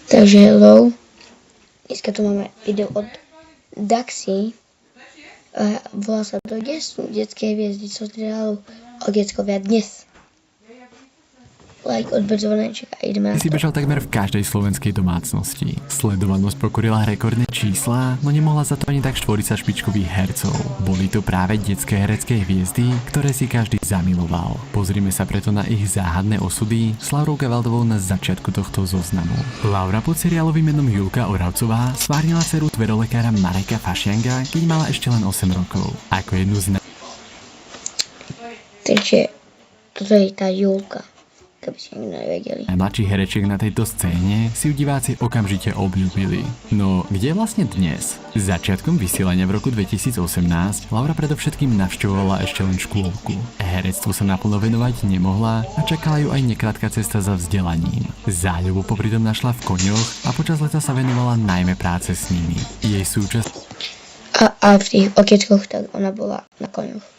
Takže hello, dneska tu máme video od Daxy, volá sa to Kde sú detské hviezdy, co seriálu o detkovia dnes. Like, odber zvoneček a ideme na to. Si bežal takmer v každej slovenskej domácnosti. Sledovanosť pokorila rekordné čísla, no nemohla za to ani tak štvorica špičkových hercov. Boli to práve detské herecké hviezdy, ktoré si každý zamiloval. Pozrime sa preto na ich záhadné osudy s Laurou Gavaldovou na začiatku tohto zoznamu. Laura pod seriálovým menom Julka Oravcová stvárnila dceru tverolekára Mareka Fašianga, keď mala ešte len 8 rokov. Ako jednu z Takže toto je tá Julka. Keby si nikto nevedeli. Najmladších herečiek na tejto scéne si ju diváci okamžite obľúbili. No, kde vlastne dnes? Začiatkom vysielania v roku 2018 Laura predovšetkým navštevovala ešte len škôlku. Herectvu sa naplno venovať nemohla a čakala ju aj nekrátka cesta za vzdelaním. Záľubu popritom našla v koňoch a počas leta sa venovala najmä práce s nimi. Jej súčasť A v tých okietkoch tak ona bola na koňoch.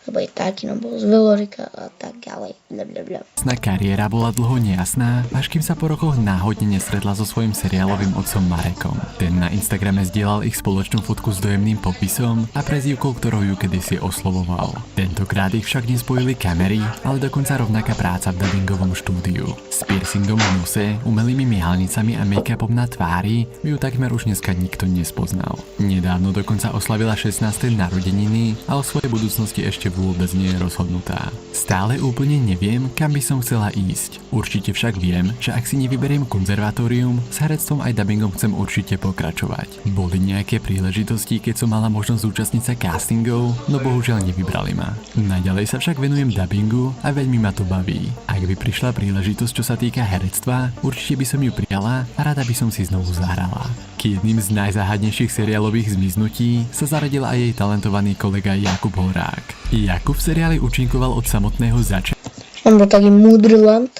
Lebo je taký, no bol z Velorika a tak ďalej. Blablabla. Kariéra bola dlho nejasná, až kým sa po rokoch náhodne nestretla so svojím seriálovým otcom Marekom. Ten na Instagrame zdieľal ich spoločnú fotku s dojemným popisom a prezývkou, ktorou ju kedysi oslovoval. Tentokrát ich však nespojili kamery, ale dokonca rovnaká práca v dabingovom štúdiu. S piercingom v nose, umelými myhalnicami a make-upom na tvári ju takmer už dneska nikto nespoznal. Nedávno dokonca oslavila 16. narodeniny a o svojej budúcnosti ešte vôbec nie je rozhodnutá. Stále úplne neviem, kam by som chcela ísť. Určite však viem, že ak si nevyberiem konzervatórium, s herectvom aj dubbingom chcem určite pokračovať. Boli nejaké príležitosti, keď som mala možnosť zúčastniť sa castingov, no bohužiaľ nevybrali ma. Naďalej sa však venujem dubbingu a veľmi ma to baví. Ak by prišla príležitosť, čo sa týka herectva, určite by som ju prijala a rada by som si znovu zahrala. K jedným z najzáhadnejších seriálových zmiznutí sa zaradil aj jej talentovaný kolega Jakub Horák. Jakub v seriáli účinkoval od samotného začiatku. On bol taký Mudrland.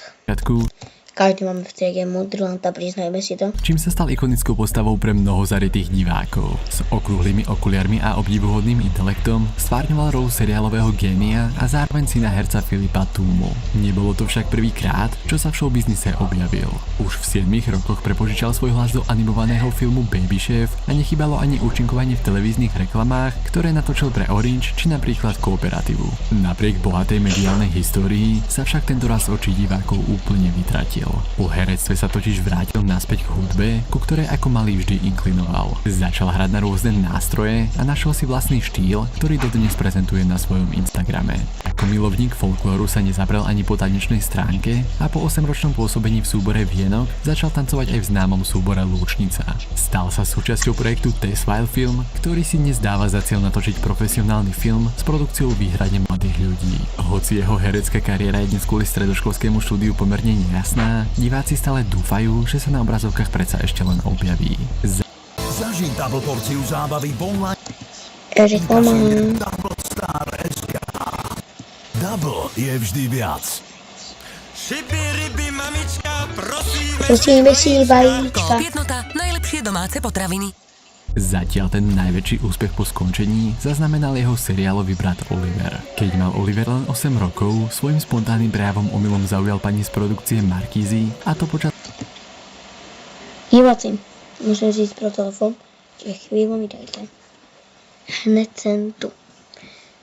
Každý máme v triede Mudrlanda, priznajme si to. Čím sa stal ikonickou postavou pre mnoho zarytých divákov. S okrúhlymi okuliarmi a obdivuhodným intelektom stvárňoval rolu seriálového génia a zároveň syna herca Filipa Túmu. Nebolo to však prvýkrát, čo sa v showbiznise objavil. Už v 7 rokoch prepožičal svoj hlas do animovaného filmu Baby Chef a nechybalo ani účinkovanie v televíznych reklamách, ktoré natočil pre Orange či napríklad Kooperatívu. Napriek bohatej mediálnej histórii sa však tento raz očí divákov úplne vytratil. Po herectve sa totiž vrátil naspäť k hudbe, ku ktorej ako malý vždy inklinoval. Začal hrať na rôzne nástroje a našiel si vlastný štýl, ktorý dodnes prezentuje na svojom Instagrame. Ako milovník folklóru sa nezabrel ani po tanečnej stránke a po 8-ročnom pôsobení v súbore Vienok začal tancovať aj v známom súbore Lúčnica. Stal sa súčasťou projektu Tesvile Film, ktorý si dnes dáva za cieľ natočiť profesionálny film s produkciou výhradne mladých ľudí. Hoci jeho herecká kariéra je dnes kvôli stredoškolskému štúdiu pomerne nejasná, diváci stále dúfajú, že sa na obrazovkách predsa ešte len objaví. Zažij double porciu zábavy v online. Double je vždy viac. Šiby, ryby, mamička, Prosíme si vajíčka. Jednota, najlepšie domáce potraviny. Zatiaľ ten najväčší úspech po skončení zaznamenal jeho seriálový brat Oliver. Keď mal Oliver len 8 rokov, svojim spontánnym prejavom omylom zaujal pani z produkcie Markízy a to počas... Diváci, musím si ísť pro telefón, čiže chvíľu mi dajte. Hned sem tu.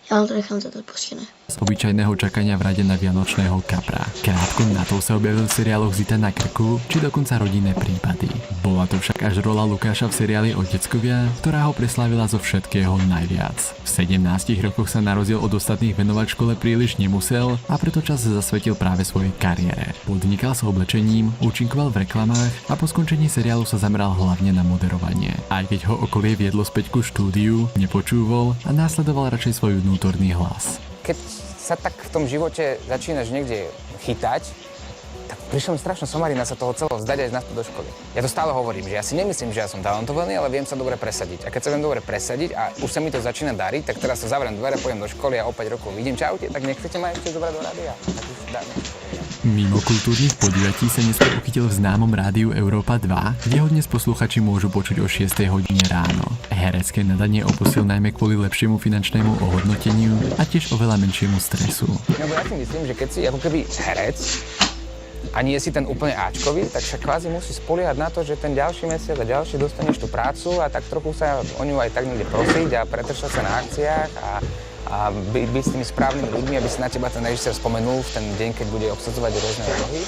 Ja vám to nechám za to pustené. Z obyčajného čakania v rade na vianočného kapra. Krátko na to sa objavil v seriáloch Zita na krku, či dokonca Rodinné prípady. Bola to však až rola Lukáša v seriáli Oteckovia, ktorá ho preslávila zo všetkého najviac. V 17 rokoch sa na rozdiel od ostatných venovať škole príliš nemusel a preto čas zasvetil práve svojej kariére. Podnikal s oblečením, účinkoval v reklamách a po skončení seriálu sa zameral hlavne na moderovanie. Aj keď ho okolie viedlo späť ku štúdiu, nepočúval a následoval radšej svoj vnútorný hlas. Keď sa tak v tom živote začínaš niekde chytať, tak prišla mi strašná somarina sa toho celého vzdať aj naspäť do školy. Ja to stále hovorím, že ja si nemyslím, že ja som talentovaný, ale viem sa dobre presadiť. A keď sa viem dobre presadiť a už sa mi to začína dariť, tak teraz sa zavriem dvere, pôjdem do školy a o 5 rokov vidím, čaute, tak nechcete ma ešte zobrať do rádia? Tak už dáme. Mimo kultúrnych podujatí sa neskôr uchytil v známom rádiu Európa 2, kde ho dnes posluchači môžu počuť o 6 hodine ráno. Herecké nadanie opustil najmä kvôli lepšiemu finančnému ohodnoteniu a tiež oveľa menšiemu stresu. Lebo ja si myslím, že keď si ako keby herec, a nie si ten úplne Ačkový, tak sa kvázi musí spoliehať na to, že ten ďalší mesiac a ďalší dostaneš tú prácu a tak trochu sa o ňu aj tak niekde prosiť a pretršať sa na akciách a byť s tými správnymi ľuďmi, aby si na teba ten režisér spomenul v ten deň, keď bude obsadzovať rôzne úlohy.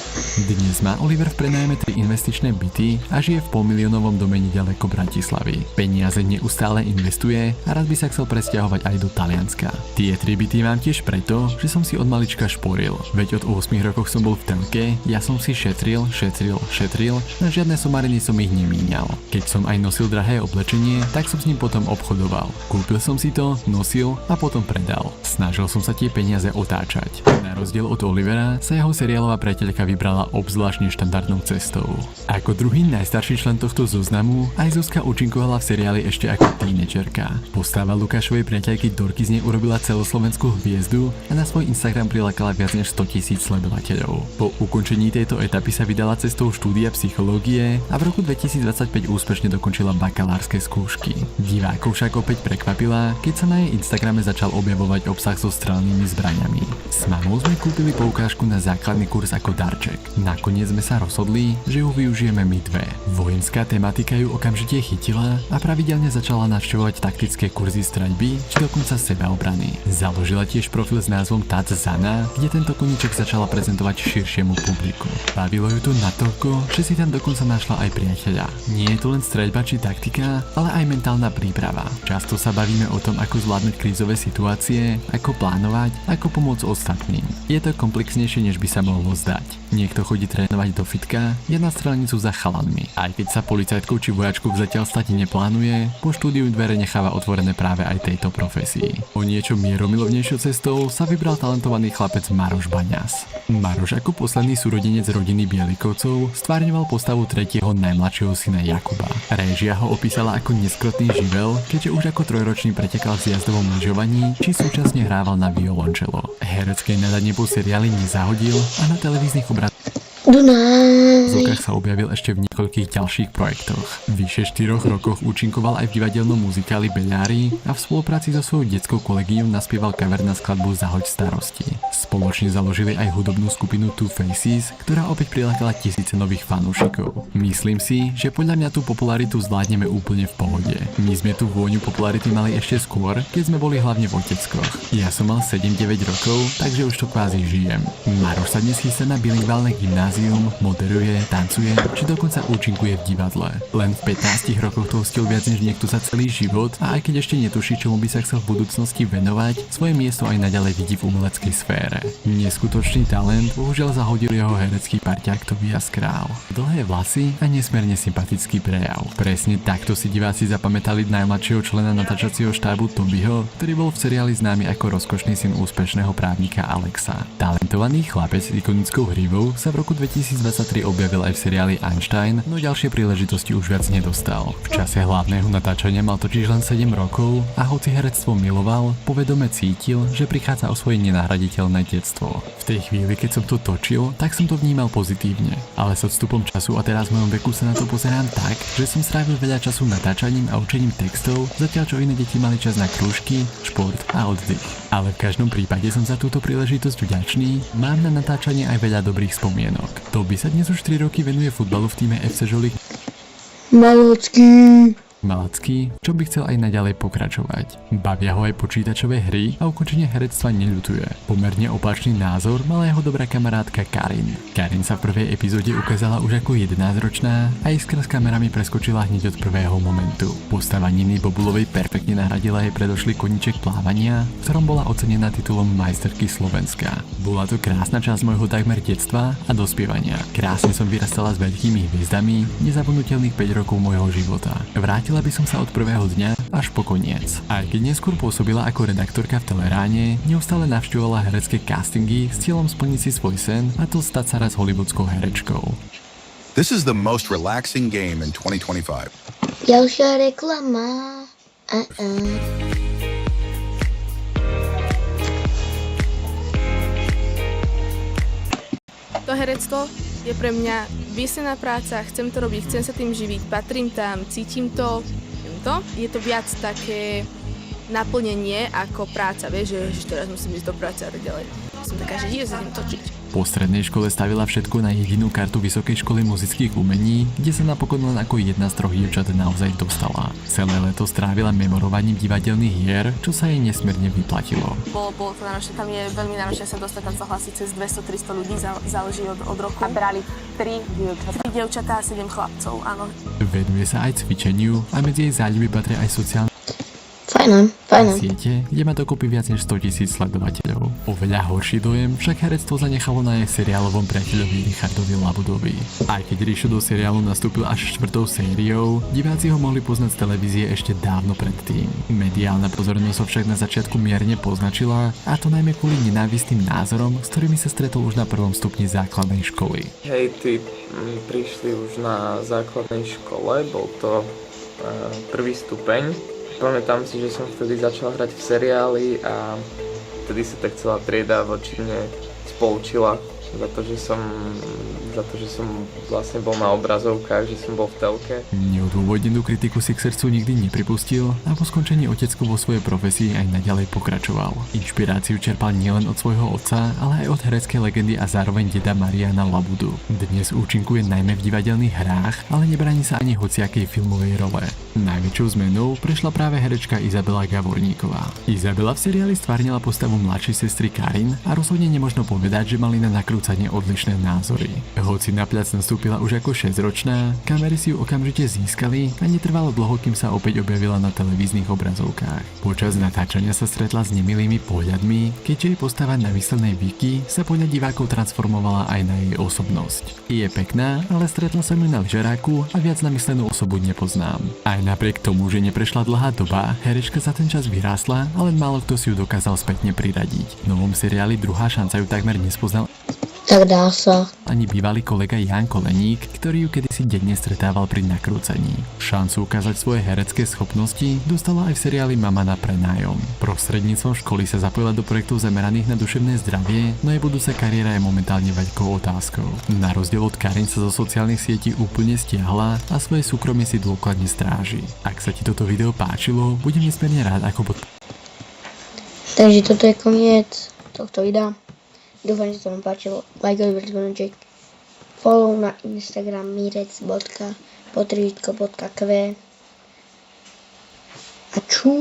Dnes má Oliver v prenajme 3 investičné byty a žije v polmiliónovom dome nedaleko Bratislavy. Peniaze neustále investuje a rád by sa chcel presťahovať aj do Talianska. Tie 3 byty mám tiež preto, že som si od malička šporil. Veď od 8 rokoch som bol v telke, ja som si šetril, na žiadne somariny som ich nemíňal. Keď som aj nosil drahé oblečenie, tak som s ním potom obchodoval. Kúpil som si to, nosil a potom predal. Snažil som sa tie peniaze otáčať. Na rozdiel od Olivera sa jeho seriálová priateľka vybrala obzvlášť štandardnou cestou. Ako druhý najstarší člen tohto zoznamu, aj Zuzka účinkovala v seriáli ešte ako tínedžerka. Postava Lukášovej priateľky Dorky z nej urobila celoslovenskú hviezdu a na svoj Instagram prilákala viac než 100 000 sledovateľov. Po ukončení tejto etapy sa vydala cestou štúdia psychológie a v roku 2025 úspešne dokončila bakalárske skúšky. Divákov však opäť prekvapila, keď sa na jej Instagrame začal objavovať obsah so strelnými zbraňami. S mamou sme kúpili poukážku na základný kurz ako darček. Nakoniec sme sa rozhodli, že ju využijeme my dve. Vojenská tematika ju okamžite chytila a pravidelne začala navštevovať taktické kurzy streľby či dokonca sebaobrany. Založila tiež profil s názvom Tac Zana, kde tento koníček začala prezentovať širšiemu publiku. Bavilo ju to natoľko, že si tam dokonca našla aj priateľa. Nie je to len streľba či taktika, ale aj mentálna príprava. Často sa bavíme o tom, ako zvládnuť krízové situácie, ako plánovať, ako pomôcť ostatným. Je to komplexnejšie, než by sa mohlo zdať. Niekto chodí trénovať do fitka, je na strelnicu za chalanmi. Aj keď sa policajtkou či vojačkou zatiaľ stať neplánuje, po štúdiu dvere necháva otvorené práve aj tejto profesii. O niečo mieromilovnejšou cestou sa vybral talentovaný chlapec Maroš Baňas. Maroš ako posledný súrodenec rodiny Bielikovcov stvárňoval postavu tretieho najmladšieho syna Jakuba. Réžia ho opísala ako neskrotný živel, keďže už ako trojročný pretekal v zjazdovom lyžovaní či súčasne hrával na violončelo. Herecké nadanie po seriáli nezahodil a na televíznych obrazovkách sa objavil ešte v niekoľkých ďalších projektoch. Vyše 4 rokoch účinkoval aj v divadelnom muzikáli Beľári a v spolupráci so svojou detskou kolegyňou naspieval cover na skladbu Zahoď starosti. Spoločne založili aj hudobnú skupinu Two Faces, ktorá opäť prilákala tisíce nových fanúšikov. Myslím si, že podľa mňa tú popularitu zvládneme úplne v pohode. My sme tú vôňu popularity mali ešte skôr, keď sme boli hlavne v oteckoch. Ja som mal 7-9 rokov, takže už to kvázi žijem. Maroš sa dnes chystá na bilingválne gymnázium, moderuje, tancuje, či dokonca účinkuje v divadle. Len v 15 rokoch to hostil viac než niekto za celý život a aj keď ešte netuší, čomu by sa chcel v budúcnosti venovať, svoje miesto aj naďalej vidí v umeleckej sfére. Neskutočný talent bohužiaľ zahodil jeho herecký parťák Tobias Král. Dlhé vlasy a nesmierne sympatický prejav. Presne takto si diváci zapamätali najmladšieho člena natáčacieho štábu Tobyho, ktorý bol v seriáli známy ako rozkošný syn úspešného právnika Alexa. Talentovaný chlapec s ikonickou hrivou sa v roku 2023 objavil aj v seriáli Einstein, no ďalšie príležitosti už viac nedostal. V čase hlavného natáčania mal totiž len 7 rokov a hoci herectvo miloval, povedome cítil, že prichádza o svoje nenahraditeľné detstvo. V tej chvíli, keď som to točil, tak som to vnímal pozitívne. Ale s odstupom času a teraz v mojom veku sa na to pozerám tak, že som strávil veľa času natáčaním a učením textov, zatiaľ čo iné deti mali čas na krúžky, šport a oddych. Ale v každom prípade som za túto príležitosť vďačný, mám na natáčanie aj veľa dobrých spomienok. Toby sa dnes už 3 roky venuje futbalu v tíme FC Žolík Malacký, čo by chcel aj naďalej pokračovať. Bavia ho aj počítačové hry a ukončenie herectva neľutuje. Pomerne opačný názor mala jeho dobrá kamarátka Karin. Karin sa v prvej epizóde ukázala už ako 11-ročná a iskra s kamerami preskočila hneď od prvého momentu. Postava Niny Bobulovej perfektne nahradila jej predošlý koníček plávania, v ktorom bola ocenená titulom majsterky Slovenska. Bola to krásna časť môjho takmer detstva a dospievania. Krásne som vyrastala s veľkými hviezdami, nezabudnutelných 5 rokov môjho života. Vrátila by som sa od prvého dňa až po koniec. Aj keď neskôr pôsobila ako redaktorka v Teleráne, neustále navštevovala herecké castingy s cieľom splniť si svoj sen a to stať sa raz hollywoodskou herečkou. This is the most relaxing game in 2025. Ďalšia reklama. To herectvo je pre mňa výsledná práca, chcem to robiť, chcem sa tým živiť, patrím tam, cítim to, je to viac také naplnenie ako práca, vieš, že teraz musím ísť do práce a tak ďalej. Som taká, že idem sa tým točiť. Po strednej škole stavila všetko na jedinú kartu Vysokej školy muzických umení, kde sa napokon len ako jedna z 3 dievčat naozaj dostala. Celé leto strávila memorovaním divadelných hier, čo sa jej nesmierne vyplatilo. Bolo to náročné, tam je veľmi náročné sa dostať, tam sa hlasí cez 200-300 ľudí, záleží od roku. A brali 3 dievčatá a 7 chlapcov, áno. Venuje sa aj cvičeniu a medzi jej záľuby patria aj sociálne Fajné. siete, kde má dokopy viac než 100 000 sledovateľov. Oveľa horší dojem však herectvo zanechalo na jej seriálovom priateľovi Richardovi Labudovi. Aj keď Rišo do seriálu nastúpil až 4. sériou, diváci ho mohli poznať z televízie ešte dávno predtým. Mediálna pozornosť ho však na začiatku mierne poznačila, a to najmä kvôli nenávistným názorom, s ktorými sa stretol už na 1. stupni základnej školy. Hejty prišli už na základnej škole, bol to 1. stupeň. Pamätám si, že som vtedy začal hrať v seriáli a vtedy sa tak celá trieda voči mne spolčila za to, že som vlastne bol na obrazovkách, že som bol v telke. Neodôvodnenú kritiku si k srdcu nikdy nepripustil a po skončení otecku vo svojej profesii aj naďalej pokračoval. Inšpiráciu čerpal nielen od svojho otca, ale aj od hereckej legendy a zároveň deda Mariana Labudu. Dnes účinkuje najmä v divadelných hrách, ale nebráni sa ani hociakej filmovej role. Najväčšou zmenou prešla práve herečka Izabela Gavorníková. Izabela v seriáli stvárnila postavu mladšej sestry Karin a rozhodne nemožno povedať, že mali na nakrúcanie odlišné názory. Hoci na pľac nastúpila už ako 6-ročná, kamery si ju okamžite získali a netrvalo dlho, kým sa opäť objavila na televíznych obrazovkách. Počas natáčania sa stretla s nemilými pohľadmi, keďže jej postava na výslednej Vicky sa podľa divákov transformovala aj na jej osobnosť. Je pekná, ale stretla som ju na lyžeráku a viac namyslenú osobu nepoznám. Aj napriek tomu, že neprešla dlhá doba, herečka za ten čas vyrástla, ale málo kto si ju dokázal spätne priradiť. V novom seriáli Druhá šanca ju takmer nespoznal Tak dá sa. ani bývalý kolega Ján Koleník, ktorý ju kedysi denne stretával pri nakrúcaní. Šancu ukázať svoje herecké schopnosti dostala aj v seriáli Mama na prenájom. Prostredníctvom školy sa zapojila do projektov zameraných na duševné zdravie, no jej budúca kariéra je momentálne veľkou otázkou. Na rozdiel od Karin sa zo sociálnych sietí úplne stiahla a svoje súkromie si dôkladne stráži. Ak sa ti toto video páčilo, budem nesmierne rád ako Takže toto je koniec tohto videa. Dúfam, že sa vám páčilo. Lajkový zvonček. Follow na Instagram mirec.potržitko.kv a čú.